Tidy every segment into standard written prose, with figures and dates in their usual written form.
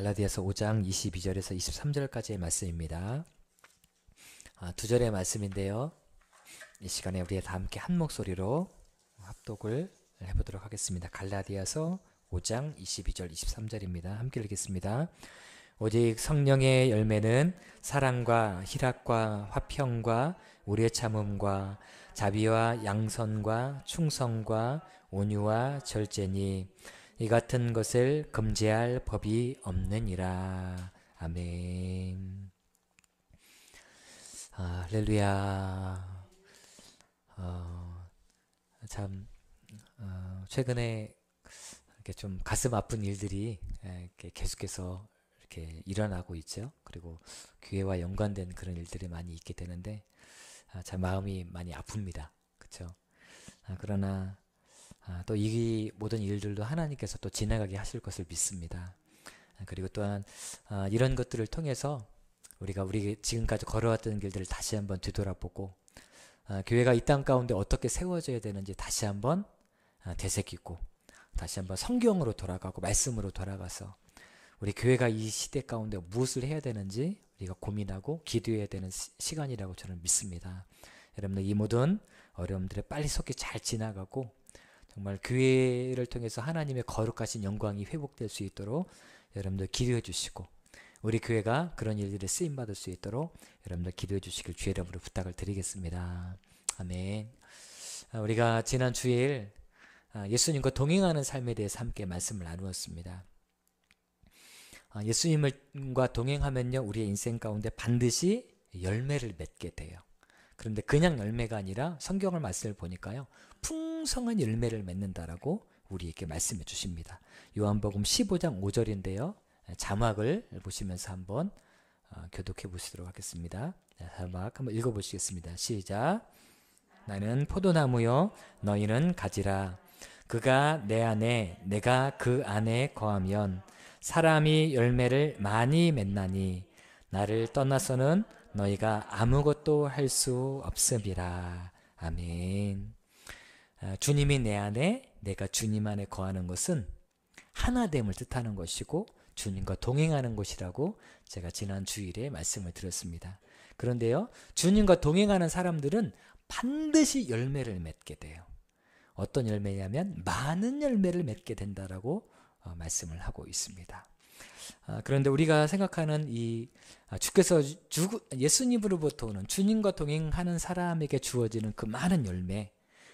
갈라디아서 5장 22절에서 23절까지의 말씀입니다. 두 절의 말씀인데요. 이 시간에 우리 다 함께 한 목소리로 합독을 해보도록 하겠습니다. 갈라디아서 5장 22절 23절입니다. 함께 읽겠습니다. 오직 성령의 열매는 사랑과 희락과 화평과 오래 참음과 자비와 양선과 충성과 온유와 절제니 이 같은 것을 금지할 법이 없느니라. 아멘. 할렐루야. 최근에 이렇게 좀 가슴 아픈 일들이 이렇게 계속해서 이렇게 일어나고 있죠. 그리고 교회와 연관된 그런 일들이 많이 있게 되는데 참 마음이 많이 아픕니다. 그렇죠? 그러나 또 이 모든 일들도 하나님께서 또 지나가게 하실 것을 믿습니다. 그리고 또한 이런 것들을 통해서 우리가 지금까지 걸어왔던 길들을 다시 한번 되돌아보고 교회가 이 땅 가운데 어떻게 세워져야 되는지 다시 한번 되새기고 다시 한번 성경으로 돌아가고 말씀으로 돌아가서 우리 교회가 이 시대 가운데 무엇을 해야 되는지 우리가 고민하고 기도해야 되는 시간이라고 저는 믿습니다. 여러분들 이 모든 어려움들을 빨리 속히 잘 지나가고 정말 교회를 통해서 하나님의 거룩하신 영광이 회복될 수 있도록 여러분들 기도해 주시고 우리 교회가 그런 일들에 쓰임받을 수 있도록 여러분들 기도해 주시길 주의 이름으로 부탁을 드리겠습니다. 아멘. 우리가 지난 주일 예수님과 동행하는 삶에 대해서 함께 말씀을 나누었습니다. 예수님과 동행하면요 우리의 인생 가운데 반드시 열매를 맺게 돼요. 그런데 그냥 열매가 아니라 성경을 말씀을 보니까요 풍성한 열매를 맺는다라고 우리에게 말씀해 주십니다. 요한복음 15장 5절인데요 자막을 보시면서 한번 교독해 보시도록 하겠습니다. 자막 한번 읽어 보시겠습니다. 시작. 나는 포도나무요 너희는 가지라. 그가 내 안에 내가 그 안에 거하면 사람이 열매를 많이 맺나니 나를 떠나서는 너희가 아무것도 할 수 없음이라. 아멘. 주님이 내 안에 내가 주님 안에 거하는 것은 하나됨을 뜻하는 것이고 주님과 동행하는 것이라고 제가 지난 주일에 말씀을 드렸습니다. 그런데요 주님과 동행하는 사람들은 반드시 열매를 맺게 돼요. 어떤 열매냐면 많은 열매를 맺게 된다라고 말씀을 하고 있습니다. 그런데 우리가 생각하는 이 주께서 예수님으로부터 오는 주님과 동행하는 사람에게 주어지는 그 많은 열매,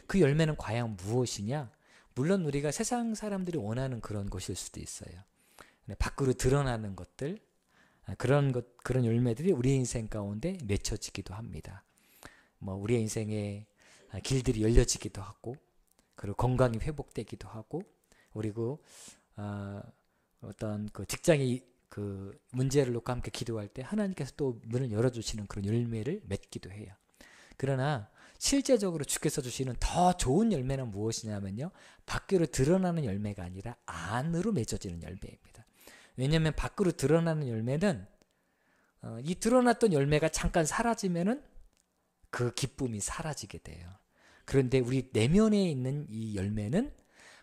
그 열매는 과연 무엇이냐? 물론 우리가 세상 사람들이 원하는 그런 것일 수도 있어요. 밖으로 드러나는 것들, 그런 열매들이 우리의 인생 가운데 맺혀지기도 합니다. 우리의 인생의 길들이 열려지기도 하고, 그리고 건강이 회복되기도 하고, 그리고 어떤 그 직장의 그 문제를 놓고 함께 기도할 때 하나님께서 또 문을 열어주시는 그런 열매를 맺기도 해요. 그러나 실제적으로 주께서 주시는 더 좋은 열매는 무엇이냐면요 밖으로 드러나는 열매가 아니라 안으로 맺어지는 열매입니다. 왜냐하면 밖으로 드러나는 열매는 이 드러났던 열매가 잠깐 사라지면은 그 기쁨이 사라지게 돼요. 그런데 우리 내면에 있는 이 열매는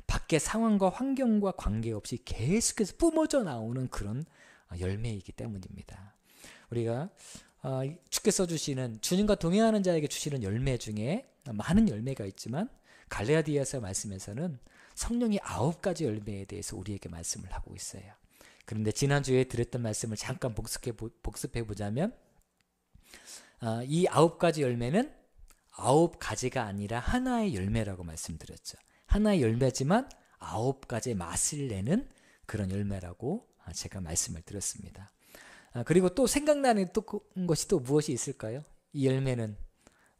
밖의 상황과 환경과 관계없이 계속해서 뿜어져 나오는 그런 열매이기 때문입니다. 우리가 주께서 주시는 주님과 동행하는 자에게 주시는 열매 중에 많은 열매가 있지만 갈라디아서 말씀에서는 성령의 9가지 열매에 대해서 우리에게 말씀을 하고 있어요. 그런데 지난주에 드렸던 말씀을 잠깐 복습해 보자면 이 9가지 열매는 9가지가 아니라 하나의 열매라고 말씀드렸죠. 하나의 열매지만 9가지의 맛을 내는 그런 열매라고 제가 말씀을 드렸습니다. 그리고 또 생각나는 것이 또 무엇이 있을까요? 이 열매는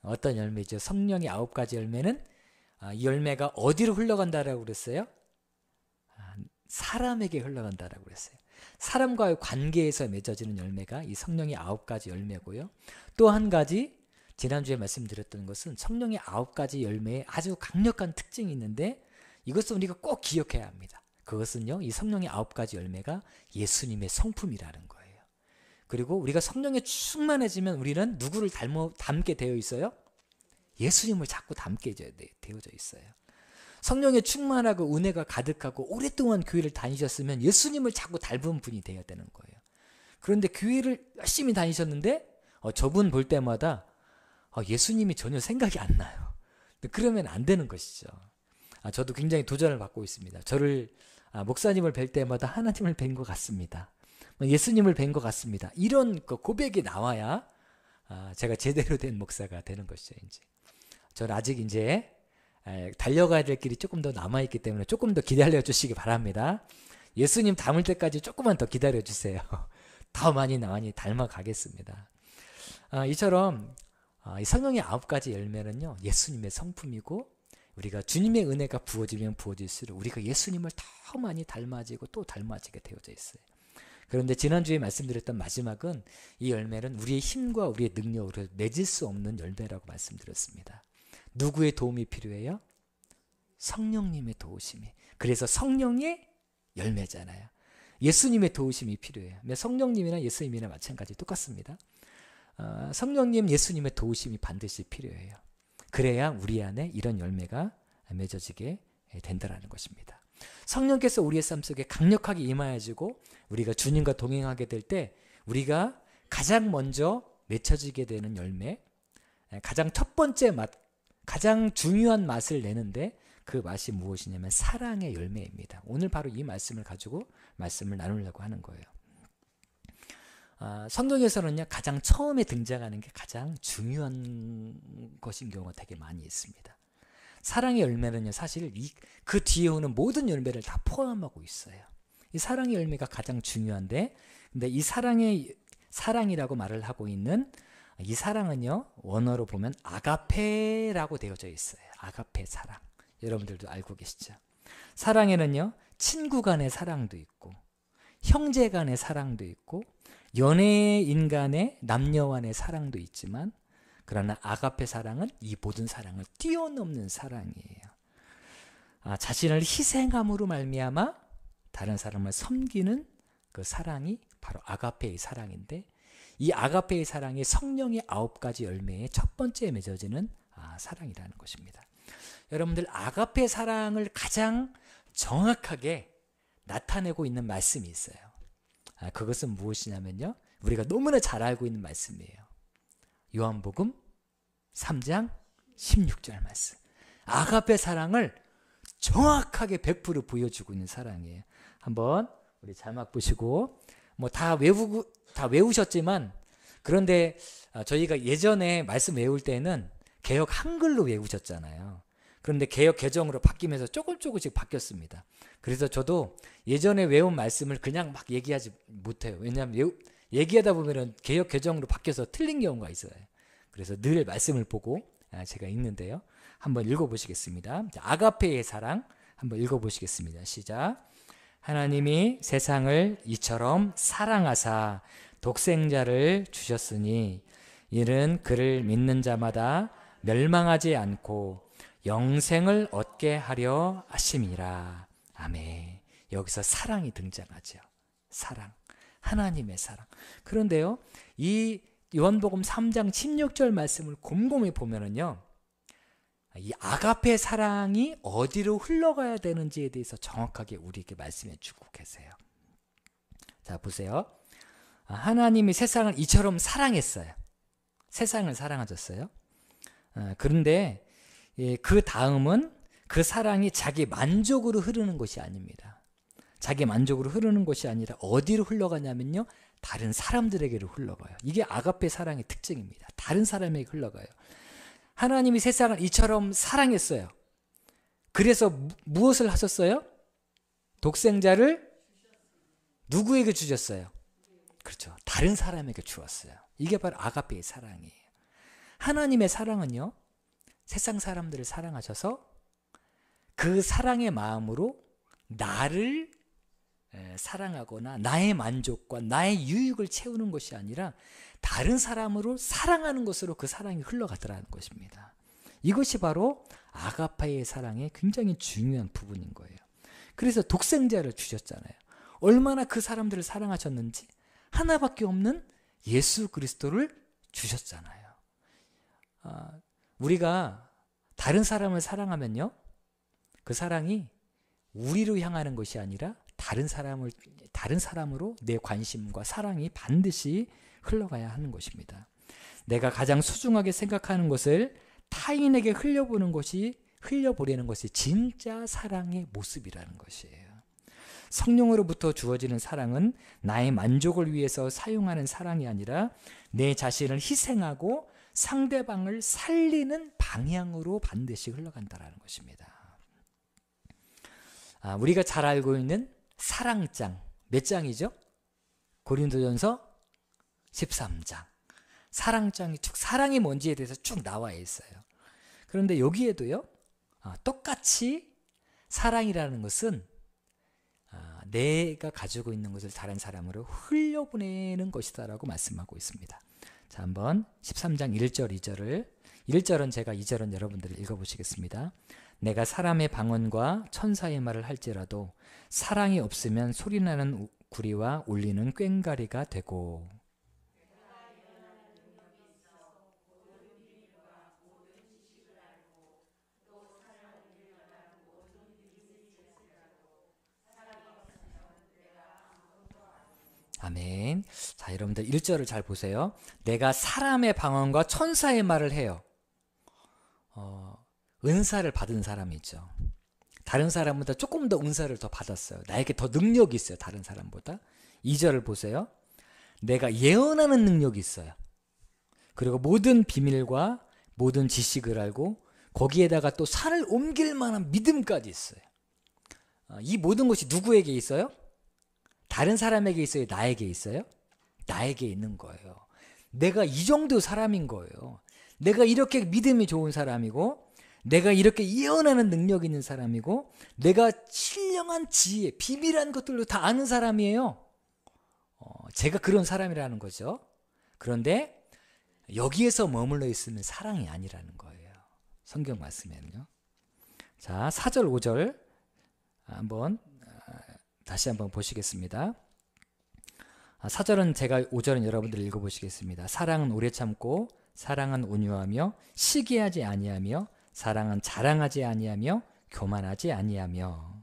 어떤 열매죠? 성령의 9가지 열매는 이 열매가 어디로 흘러간다라고 그랬어요? 사람에게 흘러간다라고 그랬어요. 사람과의 관계에서 맺어지는 열매가 이 성령의 9가지 열매고요. 또 한 가지 지난주에 말씀드렸던 것은 성령의 9가지 열매에 아주 강력한 특징이 있는데 이것은 우리가 꼭 기억해야 합니다. 그것은요 이 성령의 9가지 열매가 예수님의 성품이라는 거예요. 그리고 우리가 성령에 충만해지면 우리는 누구를 닮게 되어 있어요? 예수님을 자꾸 닮게 되어져 있어요. 성령의 충만하고 은혜가 가득하고 오랫동안 교회를 다니셨으면 예수님을 자꾸 닮은 분이 되어야 되는 거예요. 그런데 교회를 열심히 다니셨는데 저분 볼 때마다 예수님이 전혀 생각이 안 나요. 그러면 안 되는 것이죠. 저도 굉장히 도전을 받고 있습니다. 저를 목사님을 뵐 때마다 하나님을 뵌 것 같습니다. 예수님을 뵌 것 같습니다. 이런 고백이 나와야 제가 제대로 된 목사가 되는 것이죠. 이제 저는 아직 이제 달려가야 될 길이 조금 더 남아있기 때문에 조금 더 기다려 주시기 바랍니다. 예수님 닮을 때까지 조금만 더 기다려 주세요. 더 많이 닮아가겠습니다. 이처럼 이 성령의 9가지 열매는요, 예수님의 성품이고, 우리가 주님의 은혜가 부어지면 부어질수록 우리가 예수님을 더 많이 닮아지고 또 닮아지게 되어져 있어요. 그런데 지난주에 말씀드렸던 마지막은 이 열매는 우리의 힘과 우리의 능력으로 맺을 수 없는 열매라고 말씀드렸습니다. 누구의 도움이 필요해요? 성령님의 도우심이. 그래서 성령의 열매잖아요. 예수님의 도우심이 필요해요. 성령님이나 예수님이나 마찬가지 똑같습니다. 성령님, 예수님의 도우심이 반드시 필요해요. 그래야 우리 안에 이런 열매가 맺어지게 된다는 것입니다. 성령께서 우리의 삶 속에 강력하게 임하여지고 우리가 주님과 동행하게 될 때 우리가 가장 먼저 맺혀지게 되는 열매, 가장 첫 번째 맛, 가장 중요한 맛을 내는데 그 맛이 무엇이냐면 사랑의 열매입니다. 오늘 바로 이 말씀을 가지고 말씀을 나누려고 하는 거예요. 성경에서는요, 가장 처음에 등장하는 게 가장 중요한 것인 경우가 되게 많이 있습니다. 사랑의 열매는요, 사실 그 뒤에 오는 모든 열매를 다 포함하고 있어요. 이 사랑의 열매가 가장 중요한데, 근데 이 사랑이라고 말을 하고 있는 이 사랑은요, 원어로 보면 아가페라고 되어져 있어요. 아가페 사랑. 여러분들도 알고 계시죠? 사랑에는요, 친구 간의 사랑도 있고, 형제 간의 사랑도 있고, 연예인 간의 남녀 간의 사랑도 있지만, 그러나 아가페 사랑은 이 모든 사랑을 뛰어넘는 사랑이에요. 자신을 희생함으로 말미암아 다른 사람을 섬기는 그 사랑이 바로 아가페의 사랑인데, 이 아가페의 사랑이 성령의 9가지 열매의 첫 번째 맺어지는 사랑이라는 것입니다. 여러분들, 아가페 사랑을 가장 정확하게 나타내고 있는 말씀이 있어요. 그것은 무엇이냐면요, 우리가 너무나 잘 알고 있는 말씀이에요. 요한복음 3장 16절 말씀. 아가페 사랑을 정확하게 100% 보여주고 있는 사랑이에요. 한번 우리 자막 보시고, 다 외우셨지만, 그런데 저희가 예전에 말씀 외울 때는 개역 한글로 외우셨잖아요. 그런데 개역 개정으로 바뀌면서 조금씩 바뀌었습니다. 그래서 저도 예전에 외운 말씀을 그냥 막 얘기하지 못해요. 왜냐하면 얘기하다 보면 개역 개정으로 바뀌어서 틀린 경우가 있어요. 그래서 늘 말씀을 보고 제가 읽는데요. 한번 읽어보시겠습니다. 아가페의 사랑 한번 읽어보시겠습니다. 시작. 하나님이 세상을 이처럼 사랑하사 독생자를 주셨으니 이는 그를 믿는 자마다 멸망하지 않고 영생을 얻게 하려 하심이라. 아멘. 여기서 사랑이 등장하죠. 사랑. 하나님의 사랑. 그런데요, 이 요한복음 3장 16절 말씀을 곰곰이 보면은요, 이 아가페 사랑이 어디로 흘러가야 되는지에 대해서 정확하게 우리에게 말씀해 주고 계세요. 자, 보세요. 하나님이 세상을 이처럼 사랑했어요. 세상을 사랑하셨어요. 그런데 그 다음은 그 사랑이 자기 만족으로 흐르는 것이 아닙니다. 자기 만족으로 흐르는 것이 아니라 어디로 흘러가냐면요, 다른 사람들에게로 흘러가요. 이게 아가페 사랑의 특징입니다. 다른 사람에게 흘러가요. 하나님이 세상을 이처럼 사랑했어요. 그래서 무엇을 하셨어요? 독생자를 누구에게 주셨어요? 그렇죠. 다른 사람에게 주었어요. 이게 바로 아가페의 사랑이에요. 하나님의 사랑은요, 세상 사람들을 사랑하셔서 그 사랑의 마음으로 나를 사랑하거나 나의 만족과 나의 유익을 채우는 것이 아니라 다른 사람으로 사랑하는 것으로 그 사랑이 흘러가더라는 것입니다. 이것이 바로 아가페의 사랑의 굉장히 중요한 부분인 거예요. 그래서 독생자를 주셨잖아요. 얼마나 그 사람들을 사랑하셨는지 하나밖에 없는 예수 그리스도를 주셨잖아요. 우리가 다른 사람을 사랑하면요, 그 사랑이 우리로 향하는 것이 아니라 다른 사람으로 내 관심과 사랑이 반드시 흘러가야 하는 것입니다. 내가 가장 소중하게 생각하는 것을 타인에게 흘려보내는 것이 진짜 사랑의 모습이라는 것이에요. 성령으로부터 주어지는 사랑은 나의 만족을 위해서 사용하는 사랑이 아니라 내 자신을 희생하고 상대방을 살리는 방향으로 반드시 흘러간다는 것입니다. 우리가 잘 알고 있는 사랑장, 몇 장이죠? 고린도전서 13장. 사랑장이 사랑이 뭔지에 대해서 쭉 나와 있어요. 그런데 여기에도요, 똑같이 사랑이라는 것은 내가 가지고 있는 것을 다른 사람으로 흘려보내는 것이다 라고 말씀하고 있습니다. 자, 한번 13장 1절 2절을 1절은 제가 2절은 여러분들이 읽어보시겠습니다. 내가 사람의 방언과 천사의 말을 할지라도 사랑이 없으면 소리나는 구리와 울리는 꽹과리가 되고 아멘. 자, 여러분들 1절을 잘 보세요. 내가 사람의 방언과 천사의 말을 해요. 은사를 받은 사람이 있죠. 다른 사람보다 조금 더 은사를 더 받았어요. 나에게 더 능력이 있어요. 다른 사람보다. 2절을 보세요. 내가 예언하는 능력이 있어요. 그리고 모든 비밀과 모든 지식을 알고 거기에다가 또 산을 옮길 만한 믿음까지 있어요. 이 모든 것이 누구에게 있어요? 다른 사람에게 있어요? 나에게 있어요? 나에게 있는 거예요. 내가 이 정도 사람인 거예요. 내가 이렇게 믿음이 좋은 사람이고 내가 이렇게 예언하는 능력이 있는 사람이고 내가 신령한 지혜, 비밀한 것들도 다 아는 사람이에요. 제가 그런 사람이라는 거죠. 그런데 여기에서 머물러 있으면 사랑이 아니라는 거예요. 성경 말씀에는요. 자, 4절 5절 한번 다시 한번 보시겠습니다. 4절은 제가 5절은 여러분들 읽어보시겠습니다. 사랑은 오래 참고 사랑은 온유하며 시기하지 아니하며 사랑은 자랑하지 아니하며 교만하지 아니하며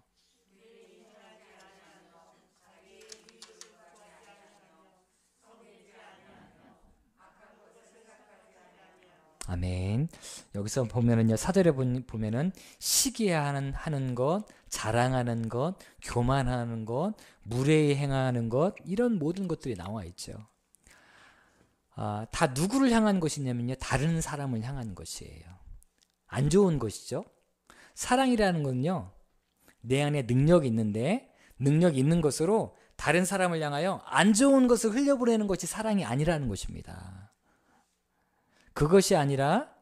아멘. 여기서 보면은요, 4절에 보면은 시기하는 것, 자랑하는 것, 교만하는 것, 무례히 행하는 것, 이런 모든 것들이 나와 있죠. 다 누구를 향한 것이냐면요, 다른 사람을 향한 것이에요. 안 좋은 것이죠. 사랑이라는 건요, 내 안에 능력이 있는데 능력이 있는 것으로 다른 사람을 향하여 안 좋은 것을 흘려보내는 것이 사랑이 아니라는 것입니다. 그것이 아니라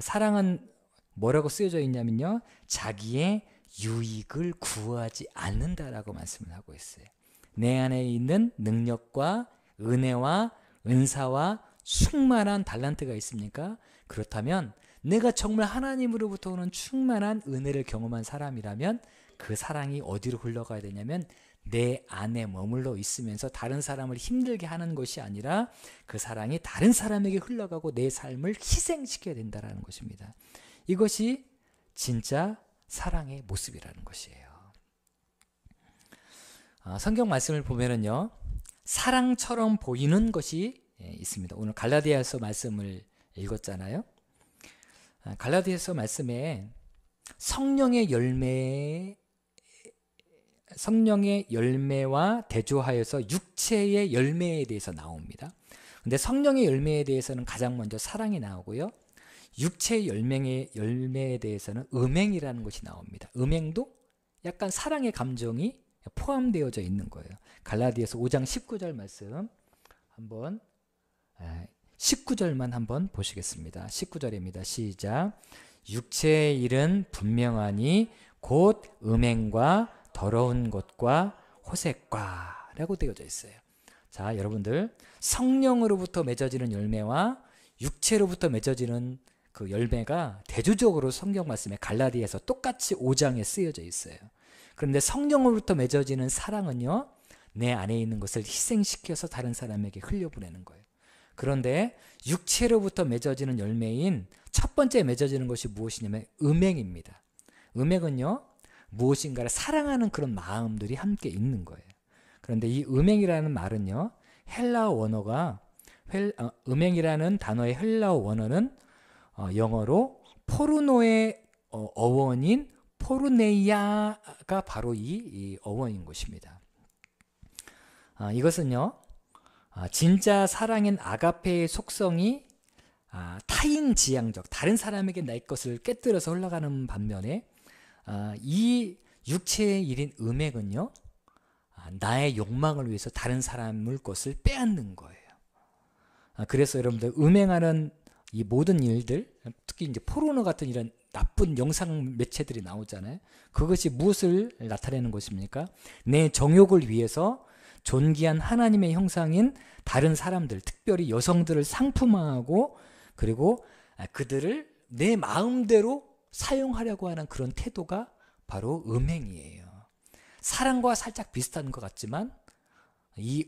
사랑은 뭐라고 쓰여져 있냐면요, 자기의 유익을 구하지 않는다라고 말씀을 하고 있어요. 내 안에 있는 능력과 은혜와 은사와 충만한 달란트가 있습니까? 그렇다면 내가 정말 하나님으로부터 오는 충만한 은혜를 경험한 사람이라면 그 사랑이 어디로 흘러가야 되냐면 내 안에 머물러 있으면서 다른 사람을 힘들게 하는 것이 아니라 그 사랑이 다른 사람에게 흘러가고 내 삶을 희생시켜야 된다는 것입니다. 이것이 진짜 사랑의 모습이라는 것이에요. 성경 말씀을 보면은요, 사랑처럼 보이는 것이 있습니다. 오늘 갈라디아서 말씀을 읽었잖아요. 갈라디아서 말씀에 성령의 열매와 대조하여서 육체의 열매에 대해서 나옵니다. 근데 성령의 열매에 대해서는 가장 먼저 사랑이 나오고요. 육체의 열매에 대해서는 음행이라는 것이 나옵니다. 음행도 약간 사랑의 감정이 포함되어져 있는 거예요. 갈라디아서 5장 19절 말씀 한번 19절만 한번 보시겠습니다. 19절입니다. 시작. 육체의 일은 분명하니 곧 음행과 더러운 것과 호색과 라고 되어져 있어요. 자, 여러분들, 성령으로부터 맺어지는 열매와 육체로부터 맺어지는 그 열매가 대조적으로 성경 말씀에 갈라디아서 똑같이 5장에 쓰여져 있어요. 그런데 성령으로부터 맺어지는 사랑은요, 내 안에 있는 것을 희생시켜서 다른 사람에게 흘려보내는 거예요. 그런데 육체로부터 맺어지는 열매인 첫 번째 맺어지는 것이 무엇이냐면 음행입니다. 음행은요, 무엇인가를 사랑하는 그런 마음들이 함께 있는 거예요. 그런데 이 음행이라는 말은요, 헬라어 원어가 음행이라는 단어의 헬라어 원어는 영어로 포르노의 어원인 포르네이아가 바로 이 어원인 것입니다. 이것은요, 진짜 사랑인 아가페의 속성이 타인지향적, 다른 사람에게 내 것을 깨뜨려서 흘러가는 반면에 이 육체의 일인 음행은요, 나의 욕망을 위해서 다른 사람의 것을 빼앗는 거예요. 그래서 여러분들 음행하는 이 모든 일들, 특히 이제 포르노 같은 이런 나쁜 영상 매체들이 나오잖아요. 그것이 무엇을 나타내는 것입니까? 내 정욕을 위해서 존귀한 하나님의 형상인 다른 사람들, 특별히 여성들을 상품화하고 그리고 그들을 내 마음대로 사용하려고 하는 그런 태도가 바로 음행이에요. 사랑과 살짝 비슷한 것 같지만 이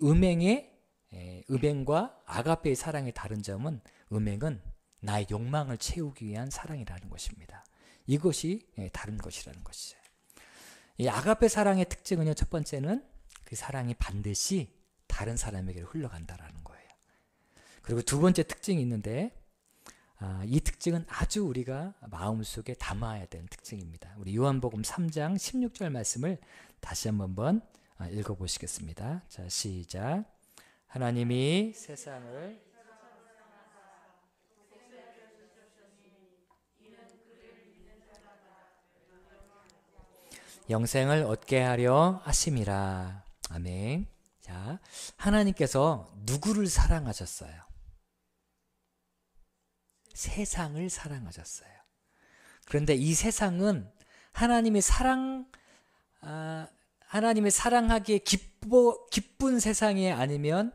음행과 아가페의 사랑의 다른 점은 음행은 나의 욕망을 채우기 위한 사랑이라는 것입니다. 이것이 다른 것이라는 것이죠. 이 아가페 사랑의 특징은요, 첫 번째는 그 사랑이 반드시 다른 사람에게 흘러간다라는 거예요. 그리고 두 번째 특징이 있는데 이 특징은 아주 우리가 마음속에 담아야 되는 특징입니다. 우리 요한복음 3장 16절 말씀을 다시 한번 읽어보시겠습니다. 자, 시작. 하나님이 세상을 영생을 얻게 하려 하심이라. 아멘. 자, 하나님께서 누구를 사랑하셨어요? 세상을 사랑하셨어요. 그런데 이 세상은 하나님의 사랑하기에 기쁜 세상이 아니면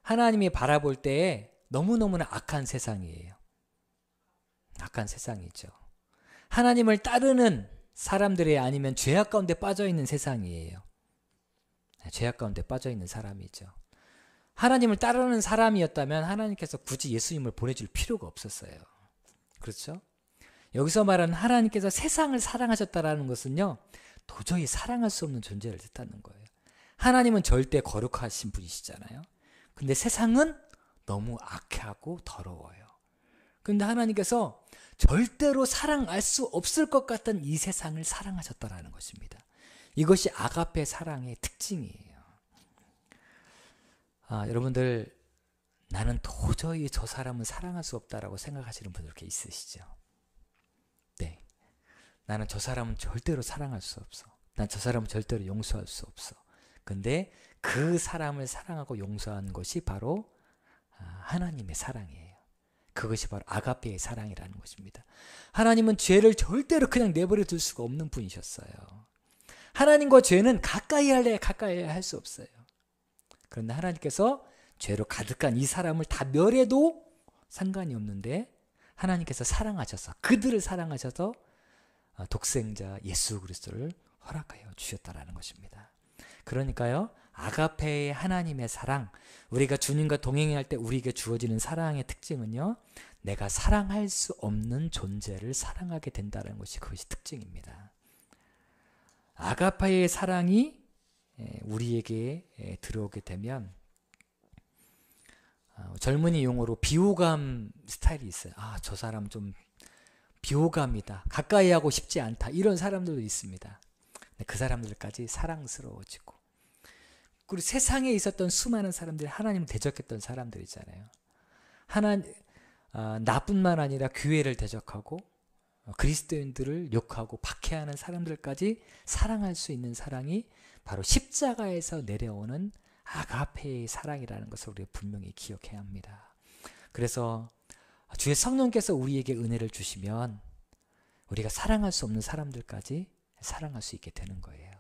하나님이 바라볼 때에 너무너무나 악한 세상이에요. 악한 세상이죠. 하나님을 따르는 사람들이 아니면 죄악 가운데 빠져 있는 세상이에요. 죄악 가운데 빠져 있는 사람이죠. 하나님을 따르는 사람이었다면 하나님께서 굳이 예수님을 보내줄 필요가 없었어요. 그렇죠? 여기서 말하는 하나님께서 세상을 사랑하셨다라는 것은요, 도저히 사랑할 수 없는 존재를 뜻하는 거예요. 하나님은 절대 거룩하신 분이시잖아요. 근데 세상은 너무 악하고 더러워요. 근데 하나님께서 절대로 사랑할 수 없을 것 같은 이 세상을 사랑하셨다라는 것입니다. 이것이 아가페 사랑의 특징이에요. 여러분들, 나는 도저히 저 사람은 사랑할 수 없다라고 생각하시는 분들 이렇게 있으시죠? 네. 나는 저 사람은 절대로 사랑할 수 없어. 난 저 사람은 절대로 용서할 수 없어. 근데 그 사람을 사랑하고 용서하는 것이 바로 하나님의 사랑이에요. 그것이 바로 아가페의 사랑이라는 것입니다. 하나님은 죄를 절대로 그냥 내버려 둘 수가 없는 분이셨어요. 하나님과 죄는 가까이 할래야 가까이 할 수 없어요. 그런데 하나님께서 죄로 가득한 이 사람을 다 멸해도 상관이 없는데 하나님께서 사랑하셔서, 그들을 사랑하셔서 독생자 예수 그리스도를 허락하여 주셨다라는 것입니다. 그러니까요, 아가페의 하나님의 사랑, 우리가 주님과 동행할 때 우리에게 주어지는 사랑의 특징은요, 내가 사랑할 수 없는 존재를 사랑하게 된다는 것이 그것이 특징입니다. 아가페의 사랑이 우리에게 들어오게 되면 젊은이 용어로 비호감 스타일이 있어요. 저 사람 좀 비호감이다, 가까이 하고 싶지 않다, 이런 사람들도 있습니다. 그 사람들까지 사랑스러워지고, 그리고 세상에 있었던 수많은 사람들이 하나님을 대적했던 사람들이잖아요. 나뿐만 아니라 교회를 대적하고 그리스도인들을 욕하고 박해하는 사람들까지 사랑할 수 있는 사랑이 바로 십자가에서 내려오는 아가페의 사랑이라는 것을 우리가 분명히 기억해야 합니다. 그래서 주의 성령께서 우리에게 은혜를 주시면 우리가 사랑할 수 없는 사람들까지 사랑할 수 있게 되는 거예요.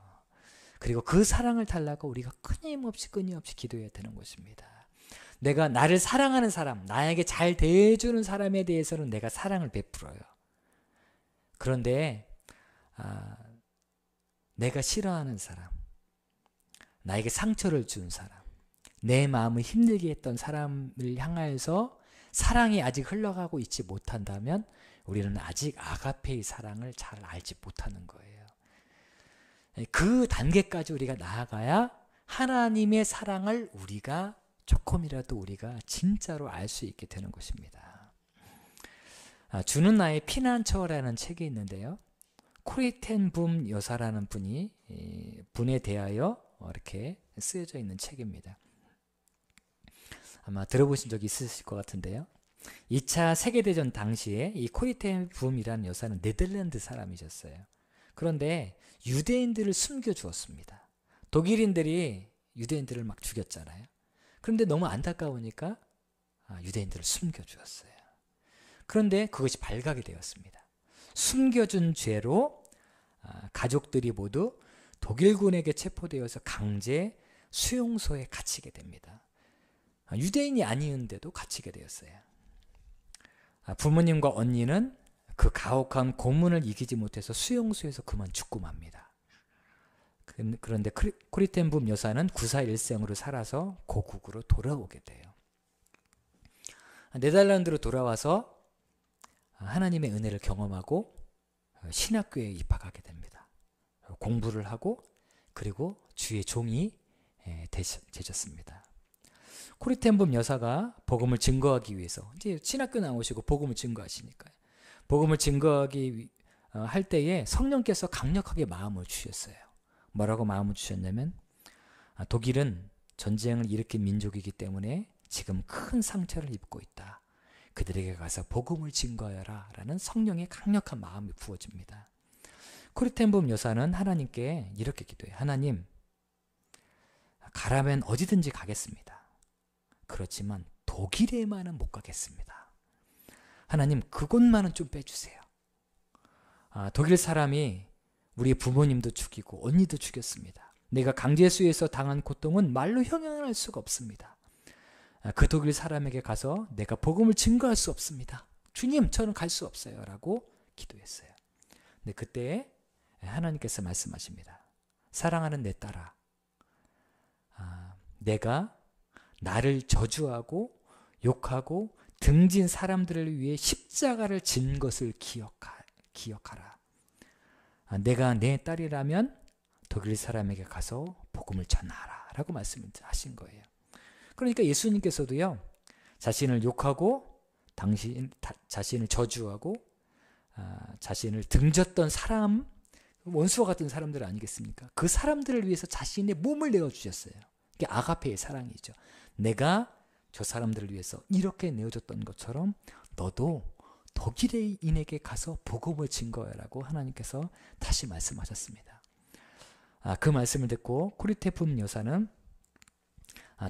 그리고 그 사랑을 달라고 우리가 끊임없이 기도해야 되는 것입니다. 내가 나를 사랑하는 사람, 나에게 잘 대해주는 사람에 대해서는 내가 사랑을 베풀어요. 그런데 내가 싫어하는 사람, 나에게 상처를 준 사람, 내 마음을 힘들게 했던 사람을 향하여서 사랑이 아직 흘러가고 있지 못한다면 우리는 아직 아가페의 사랑을 잘 알지 못하는 거예요. 그 단계까지 우리가 나아가야 하나님의 사랑을 우리가 조금이라도 우리가 진짜로 알 수 있게 되는 것입니다. 주는 나의 피난처라는 책이 있는데요. 코리 텐 붐 여사라는 분에 대하여 이렇게 쓰여져 있는 책입니다. 아마 들어보신 적이 있으실 것 같은데요. 2차 세계대전 당시에 이 코리 텐 붐이라는 여사는 네덜란드 사람이셨어요. 그런데 유대인들을 숨겨주었습니다. 독일인들이 유대인들을 막 죽였잖아요. 그런데 너무 안타까우니까 유대인들을 숨겨주었어요. 그런데 그것이 발각이 되었습니다. 숨겨준 죄로 가족들이 모두 독일군에게 체포되어서 강제 수용소에 갇히게 됩니다. 유대인이 아니었는데도 갇히게 되었어요. 부모님과 언니는 그 가혹한 고문을 이기지 못해서 수용소에서 그만 죽고 맙니다. 그런데 코리 텐 붐 여사는 구사일생으로 살아서 고국으로 돌아오게 돼요. 네덜란드로 돌아와서 하나님의 은혜를 경험하고 신학교에 입학하게 됩니다. 공부를 하고 그리고 주의 종이 되셨습니다. 코리 텐 붐 여사가 복음을 증거하기 위해서 이제 신학교 나오시고 복음을 증거하시니까요. 복음을 증거하기 할 때에 성령께서 강력하게 마음을 주셨어요. 뭐라고 마음을 주셨냐면 독일은 전쟁을 일으킨 민족이기 때문에 지금 큰 상처를 입고 있다. 그들에게 가서 복음을 증거하여라 라는 성령의 강력한 마음이 부어집니다. 코리 텐 붐 여사는 하나님께 이렇게 기도해요. 하나님, 가라면 어디든지 가겠습니다. 그렇지만 독일에만은 못 가겠습니다. 하나님, 그곳만은 좀 빼주세요. 독일 사람이 우리 부모님도 죽이고 언니도 죽였습니다. 내가 강제수에서 당한 고통은 말로 형용할 수가 없습니다. 그 독일 사람에게 가서 내가 복음을 증거할 수 없습니다. 주님, 저는 갈 수 없어요. 라고 기도했어요. 근데 그때 하나님께서 말씀하십니다. 사랑하는 내 딸아, 내가 나를 저주하고 욕하고 등진 사람들을 위해 십자가를 진 것을 기억하라. 내가 내 딸이라면 독일 사람에게 가서 복음을 전하라 라고 말씀하신 거예요. 그러니까 예수님께서도요, 자신을 욕하고 자신을 저주하고 자신을 등졌던 사람, 원수와 같은 사람들 아니겠습니까? 그 사람들을 위해서 자신의 몸을 내어주셨어요. 그게 아가페의 사랑이죠. 내가 저 사람들을 위해서 이렇게 내어줬던 것처럼 너도 독일인에게 가서 복음을 증거하라고 하나님께서 다시 말씀하셨습니다. 그 말씀을 듣고 코리 텐 붐 여사는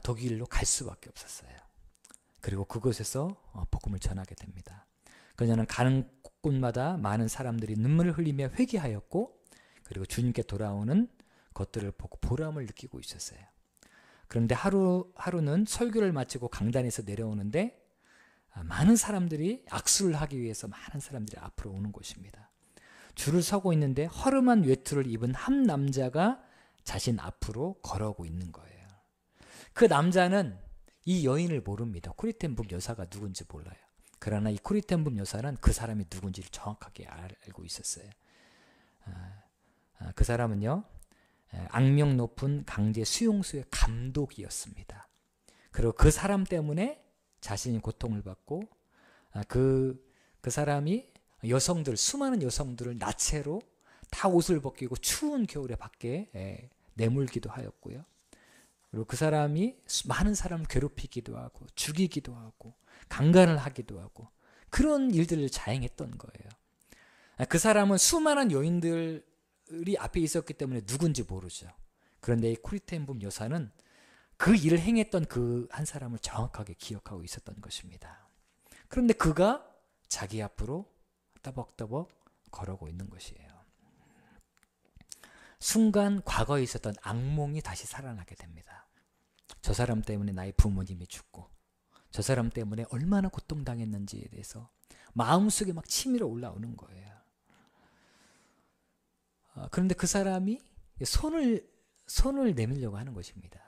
독일로 갈 수밖에 없었어요. 그리고 그곳에서 복음을 전하게 됩니다. 그녀는 가는 곳마다 많은 사람들이 눈물을 흘리며 회개하였고, 그리고 주님께 돌아오는 것들을 보고 보람을 느끼고 있었어요. 그런데 하루는 설교를 마치고 강단에서 내려오는데 많은 사람들이 악수를 하기 위해서 많은 사람들이 앞으로 오는 곳입니다. 줄을 서고 있는데 허름한 외투를 입은 한 남자가 자신 앞으로 걸어오고 있는 거예요. 그 남자는 이 여인을 모릅니다. 코리 텐 붐 여사가 누군지 몰라요. 그러나 이 코리 텐 붐 여사는 그 사람이 누군지를 정확하게 알고 있었어요. 그 사람은요, 악명 높은 강제 수용소의 감독이었습니다. 그리고 그 사람 때문에 자신이 고통을 받고 그 사람이 수많은 여성들을 나체로 다 옷을 벗기고 추운 겨울에 밖에 내몰기도 하였고요. 그리고 그 사람이 많은 사람을 괴롭히기도 하고 죽이기도 하고 강간을 하기도 하고 그런 일들을 자행했던 거예요. 그 사람은 수많은 여인들이 앞에 있었기 때문에 누군지 모르죠. 그런데 이 코리 텐 붐 여사는 그 일을 행했던 그 한 사람을 정확하게 기억하고 있었던 것입니다. 그런데 그가 자기 앞으로 떠벅떠벅 걸어오고 있는 것이에요. 순간 과거에 있었던 악몽이 다시 살아나게 됩니다. 저 사람 때문에 나의 부모님이 죽고 저 사람 때문에 얼마나 고통당했는지에 대해서 마음속에 막 치밀어 올라오는 거예요. 그런데 그 사람이 손을 내밀려고 하는 것입니다.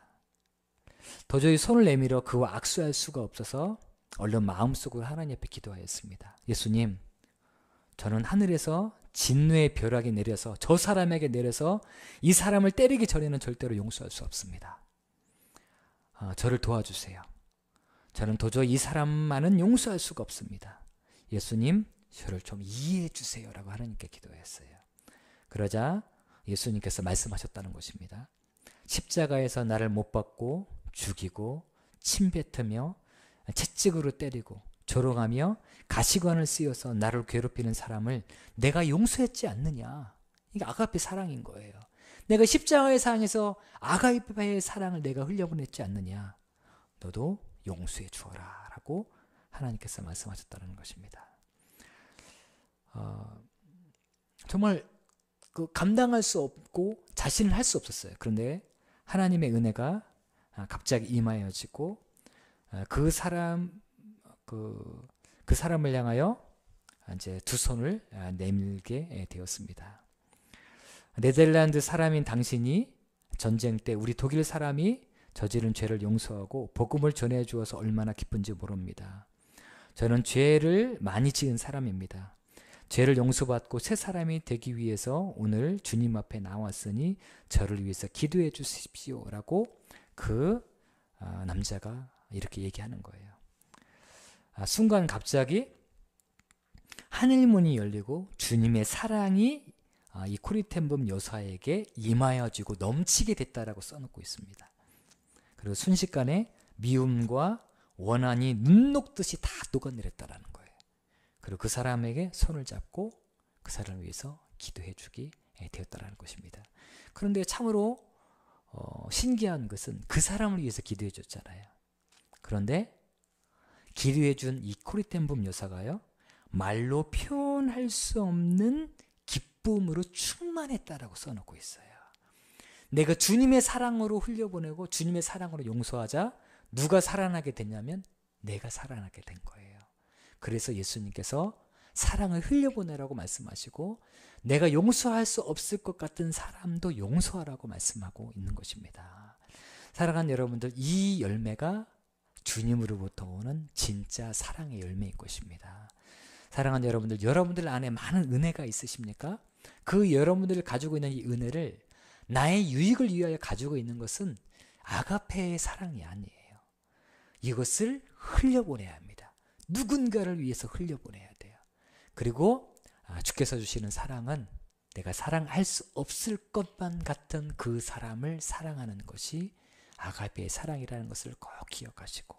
도저히 손을 내밀어 그와 악수할 수가 없어서 얼른 마음속으로 하나님 앞에 기도하였습니다. 예수님, 저는 하늘에서 진노의 벼락이 내려서 저 사람에게 내려서 이 사람을 때리기 전에는 절대로 용서할 수 없습니다. 저를 도와주세요. 저는 도저히 이 사람만은 용서할 수가 없습니다. 예수님, 저를 좀 이해해 주세요 라고 하나님께 기도했어요. 그러자 예수님께서 말씀하셨다는 것입니다. 십자가에서 나를 못 박고 죽이고 침뱉으며 채찍으로 때리고 조롱하며 가시관을 쓰여서 나를 괴롭히는 사람을 내가 용서했지 않느냐. 이게 아가페 사랑인 거예요. 내가 십자가의 상에서 아가페의 사랑을 내가 흘려보냈지 않느냐. 너도 용서해 주어라 라고 하나님께서 말씀하셨다는 것입니다. 정말 감당할 수 없고 자신을 할 수 없었어요. 그런데 하나님의 은혜가 갑자기 임하여지고 그 사람을 향하여 이제 두 손을 내밀게 되었습니다. 네덜란드 사람인 당신이 전쟁 때 우리 독일 사람이 저지른 죄를 용서하고 복음을 전해 주어서 얼마나 기쁜지 모릅니다. 저는 죄를 많이 지은 사람입니다. 죄를 용서받고 새 사람이 되기 위해서 오늘 주님 앞에 나왔으니 저를 위해서 기도해 주십시오 라고 그 남자가 이렇게 얘기하는 거예요. 순간 갑자기 하늘문이 열리고 주님의 사랑이 이 코리텐범 여사에게 임하여지고 넘치게 됐다라고 써놓고 있습니다. 그리고 순식간에 미움과 원한이 눈 녹듯이 다 녹아내렸다라는 거예요. 그리고 그 사람에게 손을 잡고 그 사람을 위해서 기도해 주기 되었다라는 것입니다. 그런데 참으로 신기한 것은 그 사람을 위해서 기도해 줬잖아요. 그런데 기도해 준 이 코리텐범 여사가요, 말로 표현할 수 없는 기쁨으로 충만했다라고 써놓고 있어요. 내가 주님의 사랑으로 흘려보내고 주님의 사랑으로 용서하자 누가 살아나게 됐냐면 내가 살아나게 된 거예요. 그래서 예수님께서 사랑을 흘려보내라고 말씀하시고 내가 용서할 수 없을 것 같은 사람도 용서하라고 말씀하고 있는 것입니다. 사랑하는 여러분들, 이 열매가 주님으로부터 오는 진짜 사랑의 열매인 것입니다. 사랑하는 여러분들, 여러분들 안에 많은 은혜가 있으십니까? 그 여러분들이 가지고 있는 이 은혜를 나의 유익을 위하여 가지고 있는 것은 아가페의 사랑이 아니에요. 이것을 흘려보내야 합니다. 누군가를 위해서 흘려보내야 돼요. 그리고 주께서 주시는 사랑은 내가 사랑할 수 없을 것만 같은 그 사람을 사랑하는 것이 아가페의 사랑이라는 것을 꼭 기억하시고,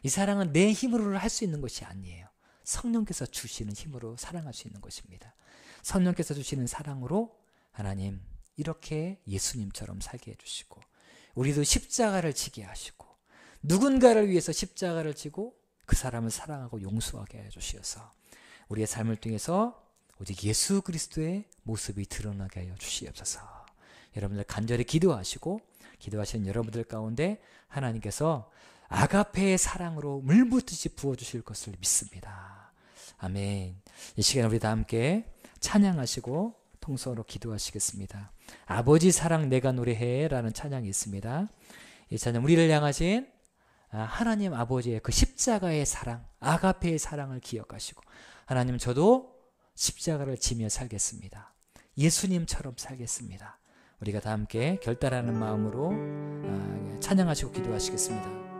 이 사랑은 내 힘으로 할 수 있는 것이 아니에요. 성령께서 주시는 힘으로 사랑할 수 있는 것입니다. 성령께서 주시는 사랑으로 하나님 이렇게 예수님처럼 살게 해주시고, 우리도 십자가를 지게 하시고, 누군가를 위해서 십자가를 지고 그 사람을 사랑하고 용서하게 해주시어서 우리의 삶을 통해서 오직 예수 그리스도의 모습이 드러나게 하여 주시옵소서. 여러분들 간절히 기도하시고, 기도하시는 여러분들 가운데 하나님께서 아가페의 사랑으로 물붓듯이 부어주실 것을 믿습니다. 아멘. 이 시간 우리 다 함께 찬양하시고 통성으로 기도하시겠습니다. 아버지 사랑 내가 노래해 라는 찬양이 있습니다. 이 찬양 우리를 향하신 하나님 아버지의 그 십자가의 사랑, 아가페의 사랑을 기억하시고, 하나님 저도 십자가를 지며 살겠습니다. 예수님처럼 살겠습니다. 우리가 다 함께 결단하는 마음으로 찬양하시고 기도하시겠습니다.